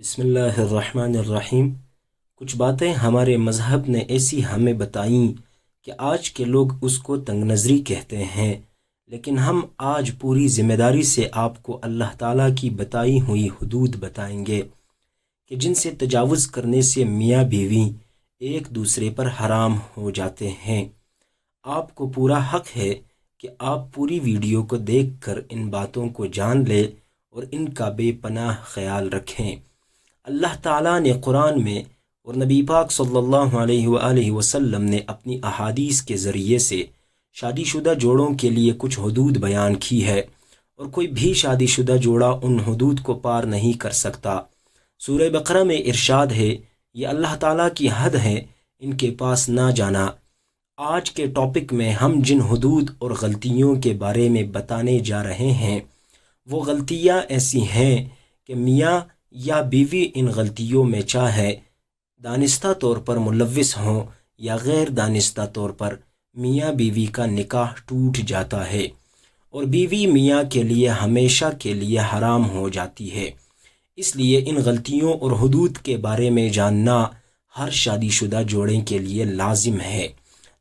بسم اللہ الرحمن الرحیم۔ کچھ باتیں ہمارے مذہب نے ایسی ہمیں بتائیں کہ آج کے لوگ اس کو تنگ نظری کہتے ہیں، لیکن ہم آج پوری ذمہ داری سے آپ کو اللہ تعالیٰ کی بتائی ہوئی حدود بتائیں گے کہ جن سے تجاوز کرنے سے میاں بیوی ایک دوسرے پر حرام ہو جاتے ہیں۔ آپ کو پورا حق ہے کہ آپ پوری ویڈیو کو دیکھ کر ان باتوں کو جان لیں اور ان کا بے پناہ خیال رکھیں۔ اللہ تعالیٰ نے قرآن میں اور نبی پاک صلی اللہ علیہ وآلہ وسلم نے اپنی احادیث کے ذریعے سے شادی شدہ جوڑوں کے لیے کچھ حدود بیان کی ہے، اور کوئی بھی شادی شدہ جوڑا ان حدود کو پار نہیں کر سکتا۔ سورہ بقرہ میں ارشاد ہے، یہ اللہ تعالیٰ کی حد ہے، ان کے پاس نہ جانا۔ آج کے ٹاپک میں ہم جن حدود اور غلطیوں کے بارے میں بتانے جا رہے ہیں، وہ غلطیاں ایسی ہیں کہ میاں یا بیوی ان غلطیوں میں چاہے دانستہ طور پر ملوث ہوں یا غیر دانستہ طور پر، میاں بیوی کا نکاح ٹوٹ جاتا ہے اور بیوی میاں کے لیے ہمیشہ کے لیے حرام ہو جاتی ہے۔ اس لیے ان غلطیوں اور حدود کے بارے میں جاننا ہر شادی شدہ جوڑے کے لیے لازم ہے،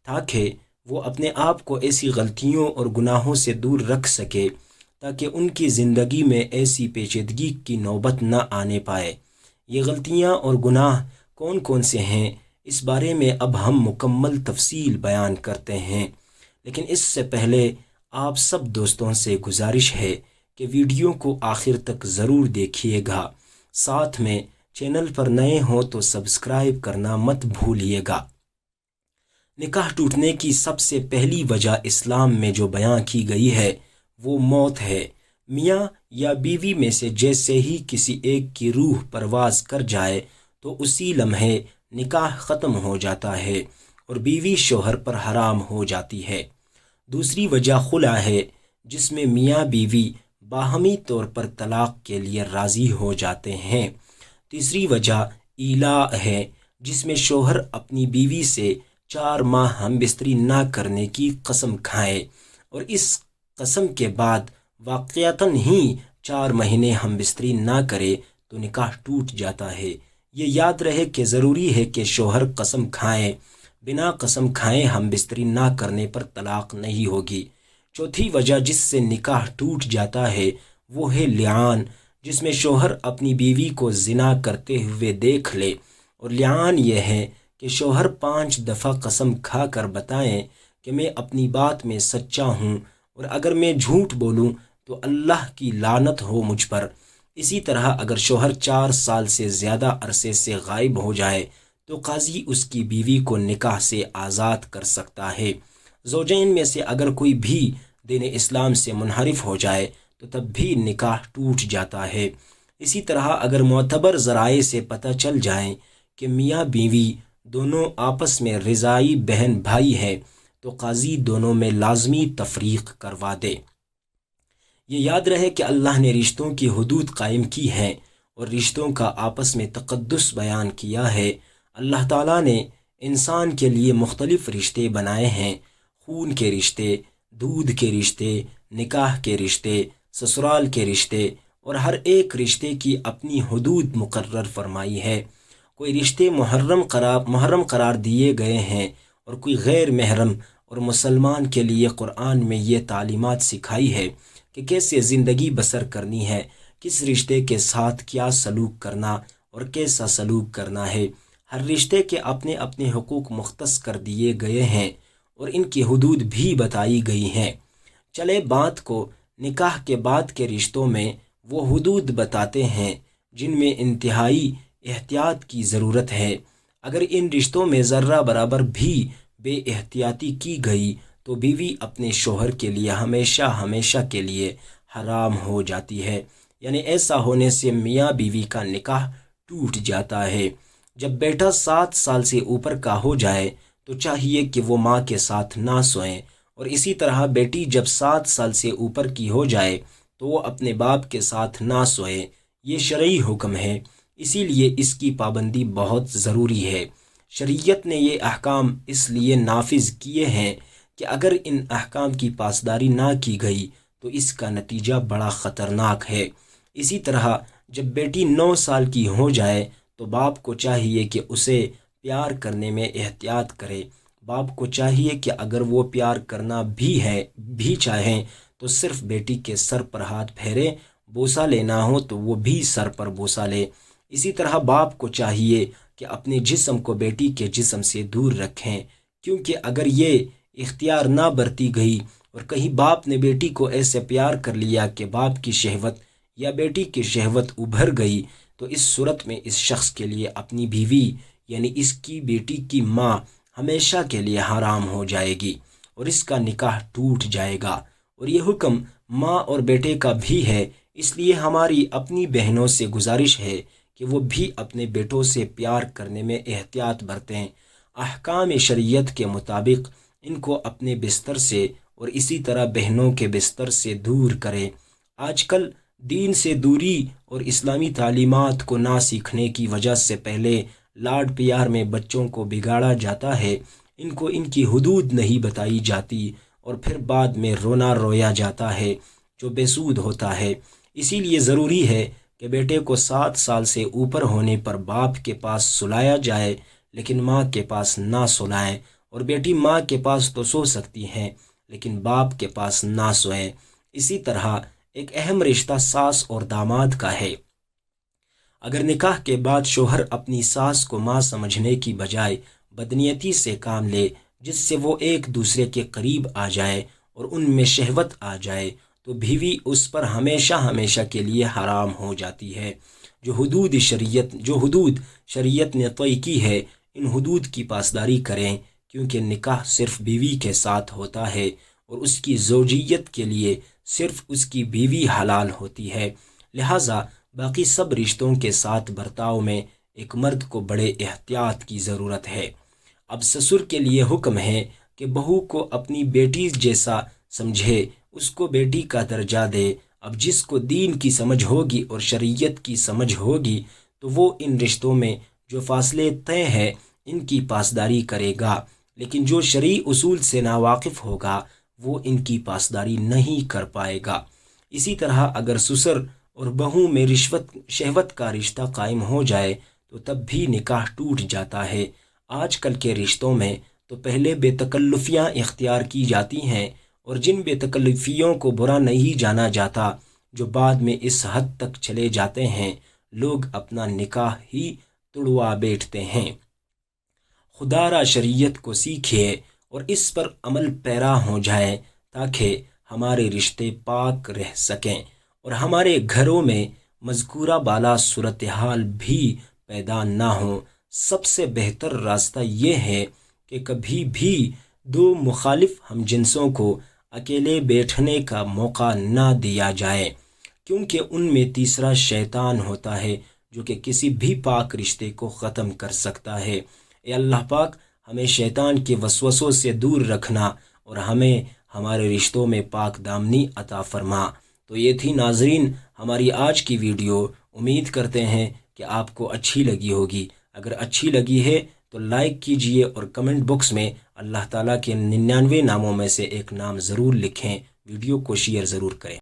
تاکہ وہ اپنے آپ کو ایسی غلطیوں اور گناہوں سے دور رکھ سکے، تاکہ ان کی زندگی میں ایسی پیچیدگی کی نوبت نہ آنے پائے۔ یہ غلطیاں اور گناہ کون کون سے ہیں، اس بارے میں اب ہم مکمل تفصیل بیان کرتے ہیں، لیکن اس سے پہلے آپ سب دوستوں سے گزارش ہے کہ ویڈیو کو آخر تک ضرور دیکھیے گا، ساتھ میں چینل پر نئے ہوں تو سبسکرائب کرنا مت بھولیے گا۔ نکاح ٹوٹنے کی سب سے پہلی وجہ اسلام میں جو بیان کی گئی ہے وہ موت ہے۔ میاں یا بیوی میں سے جیسے ہی کسی ایک کی روح پرواز کر جائے تو اسی لمحے نکاح ختم ہو جاتا ہے اور بیوی شوہر پر حرام ہو جاتی ہے۔ دوسری وجہ خلع ہے، جس میں میاں بیوی باہمی طور پر طلاق کے لیے راضی ہو جاتے ہیں۔ تیسری وجہ ایلاء ہے، جس میں شوہر اپنی بیوی سے 4 ماہ ہم بستری نہ کرنے کی قسم کھائے اور اس قسم کے بعد واقعتاً ہی 4 مہینے ہم بستری نہ کرے تو نکاح ٹوٹ جاتا ہے۔ یہ یاد رہے کہ ضروری ہے کہ شوہر قسم کھائیں، بنا قسم کھائے ہم بستری نہ کرنے پر طلاق نہیں ہوگی۔ چوتھی وجہ جس سے نکاح ٹوٹ جاتا ہے وہ ہے لعان، جس میں شوہر اپنی بیوی کو زنا کرتے ہوئے دیکھ لے، اور لعان یہ ہے کہ شوہر 5 دفعہ قسم کھا کر بتائیں کہ میں اپنی بات میں سچا ہوں، اور اگر میں جھوٹ بولوں تو اللہ کی لعنت ہو مجھ پر۔ اسی طرح اگر شوہر 4 سال سے زیادہ عرصے سے غائب ہو جائے تو قاضی اس کی بیوی کو نکاح سے آزاد کر سکتا ہے۔ زوجین میں سے اگر کوئی بھی دین اسلام سے منحرف ہو جائے تو تب بھی نکاح ٹوٹ جاتا ہے۔ اسی طرح اگر معتبر ذرائع سے پتہ چل جائیں کہ میاں بیوی دونوں آپس میں رضائی بہن بھائی ہیں تو قاضی دونوں میں لازمی تفریق کروا دے۔ یہ یاد رہے کہ اللہ نے رشتوں کی حدود قائم کی ہیں اور رشتوں کا آپس میں تقدس بیان کیا ہے۔ اللہ تعالیٰ نے انسان کے لیے مختلف رشتے بنائے ہیں، خون کے رشتے، دودھ کے رشتے، نکاح کے رشتے، سسرال کے رشتے، اور ہر ایک رشتے کی اپنی حدود مقرر فرمائی ہے۔ کوئی رشتے محرم قرار دیے گئے ہیں اور کوئی غیر محرم، اور مسلمان کے لیے قرآن میں یہ تعلیمات سکھائی ہے کہ کیسے زندگی بسر کرنی ہے، کس رشتے کے ساتھ کیا سلوک کرنا اور کیسا سلوک کرنا ہے۔ ہر رشتے کے اپنے اپنے حقوق مختص کر دیے گئے ہیں اور ان کی حدود بھی بتائی گئی ہیں۔ چلے بات کو نکاح کے بعد کے رشتوں میں وہ حدود بتاتے ہیں جن میں انتہائی احتیاط کی ضرورت ہے۔ اگر ان رشتوں میں ذرہ برابر بھی بے احتیاطی کی گئی تو بیوی اپنے شوہر کے لیے ہمیشہ کے لیے حرام ہو جاتی ہے، یعنی ایسا ہونے سے میاں بیوی کا نکاح ٹوٹ جاتا ہے۔ جب بیٹا 7 سال سے اوپر کا ہو جائے تو چاہیے کہ وہ ماں کے ساتھ نہ سوئیں، اور اسی طرح بیٹی جب 7 سال سے اوپر کی ہو جائے تو وہ اپنے باپ کے ساتھ نہ سوئے۔ یہ شرعی حکم ہے، اسی لیے اس کی پابندی بہت ضروری ہے۔ شریعت نے یہ احکام اس لیے نافذ کیے ہیں کہ اگر ان احکام کی پاسداری نہ کی گئی تو اس کا نتیجہ بڑا خطرناک ہے۔ اسی طرح جب بیٹی 9 سال کی ہو جائے تو باپ کو چاہیے کہ اسے پیار کرنے میں احتیاط کرے۔ باپ کو چاہیے کہ اگر وہ پیار کرنا بھی چاہیں تو صرف بیٹی کے سر پر ہاتھ پھیرے، بوسہ لینا ہو تو وہ بھی سر پر بوسہ لے۔ اسی طرح باپ کو چاہیے کہ اپنے جسم کو بیٹی کے جسم سے دور رکھیں، کیونکہ اگر یہ اختیار نہ برتی گئی اور کہیں باپ نے بیٹی کو ایسے پیار کر لیا کہ باپ کی شہوت یا بیٹی کی شہوت ابھر گئی تو اس صورت میں اس شخص کے لیے اپنی بیوی یعنی اس کی بیٹی کی ماں ہمیشہ کے لیے حرام ہو جائے گی اور اس کا نکاح ٹوٹ جائے گا۔ اور یہ حکم ماں اور بیٹے کا بھی ہے، اس لیے ہماری اپنی بہنوں سے گزارش ہے کہ وہ بھی اپنے بیٹوں سے پیار کرنے میں احتیاط برتیں، احکام شریعت کے مطابق ان کو اپنے بستر سے اور اسی طرح بہنوں کے بستر سے دور کریں۔ آج کل دین سے دوری اور اسلامی تعلیمات کو نہ سیکھنے کی وجہ سے پہلے لاڈ پیار میں بچوں کو بگاڑا جاتا ہے، ان کو ان کی حدود نہیں بتائی جاتی اور پھر بعد میں رونا رویا جاتا ہے جو بے سود ہوتا ہے۔ اسی لیے ضروری ہے کہ بیٹے کو 7 سال سے اوپر ہونے پر باپ کے پاس سلایا جائے لیکن ماں کے پاس نہ سلائیں، اور بیٹی ماں کے پاس تو سو سکتی ہیں لیکن باپ کے پاس نہ سوئیں۔ اسی طرح ایک اہم رشتہ ساس اور داماد کا ہے۔ اگر نکاح کے بعد شوہر اپنی ساس کو ماں سمجھنے کی بجائے بدنیتی سے کام لے جس سے وہ ایک دوسرے کے قریب آ جائے اور ان میں شہوت آ جائے تو بیوی اس پر ہمیشہ کے لیے حرام ہو جاتی ہے۔ جو حدود شریعت نے طے کی ہے، ان حدود کی پاسداری کریں، کیونکہ نکاح صرف بیوی کے ساتھ ہوتا ہے اور اس کی زوجیت کے لیے صرف اس کی بیوی حلال ہوتی ہے۔ لہٰذا باقی سب رشتوں کے ساتھ برتاؤ میں ایک مرد کو بڑے احتیاط کی ضرورت ہے۔ اب سسر کے لیے حکم ہے کہ بہو کو اپنی بیٹی جیسا سمجھے، اس کو بیٹی کا درجہ دے۔ اب جس کو دین کی سمجھ ہوگی اور شریعت کی سمجھ ہوگی تو وہ ان رشتوں میں جو فاصلے طے ہیں ان کی پاسداری کرے گا، لیکن جو شرعی اصول سے ناواقف ہوگا وہ ان کی پاسداری نہیں کر پائے گا۔ اسی طرح اگر سسر اور بہو میں شہوت کا رشتہ قائم ہو جائے تو تب بھی نکاح ٹوٹ جاتا ہے۔ آج کل کے رشتوں میں تو پہلے بے تکلفیاں اختیار کی جاتی ہیں اور جن بے تکلفیوں کو برا نہیں جانا جاتا جو بعد میں اس حد تک چلے جاتے ہیں لوگ اپنا نکاح ہی تڑوا بیٹھتے ہیں۔ خدا را شریعت کو سیکھیے اور اس پر عمل پیرا ہو جائے تاکہ ہمارے رشتے پاک رہ سکیں اور ہمارے گھروں میں مذکورہ بالا صورتحال بھی پیدا نہ ہوں۔ سب سے بہتر راستہ یہ ہے کہ کبھی بھی 2 مخالف ہم جنسوں کو اکیلے بیٹھنے کا موقع نہ دیا جائے، کیونکہ ان میں تیسرا شیطان ہوتا ہے جو کہ کسی بھی پاک رشتے کو ختم کر سکتا ہے۔ اے اللہ پاک ہمیں شیطان کے وسوسوں سے دور رکھنا اور ہمیں ہمارے رشتوں میں پاک دامنی عطا فرما۔ تو یہ تھی ناظرین ہماری آج کی ویڈیو، امید کرتے ہیں کہ آپ کو اچھی لگی ہوگی۔ اگر اچھی لگی ہے تو لائک کیجئے اور کمنٹ باکس میں اللہ تعالیٰ کے 99 ناموں میں سے ایک نام ضرور لکھیں، ویڈیو کو شیئر ضرور کریں۔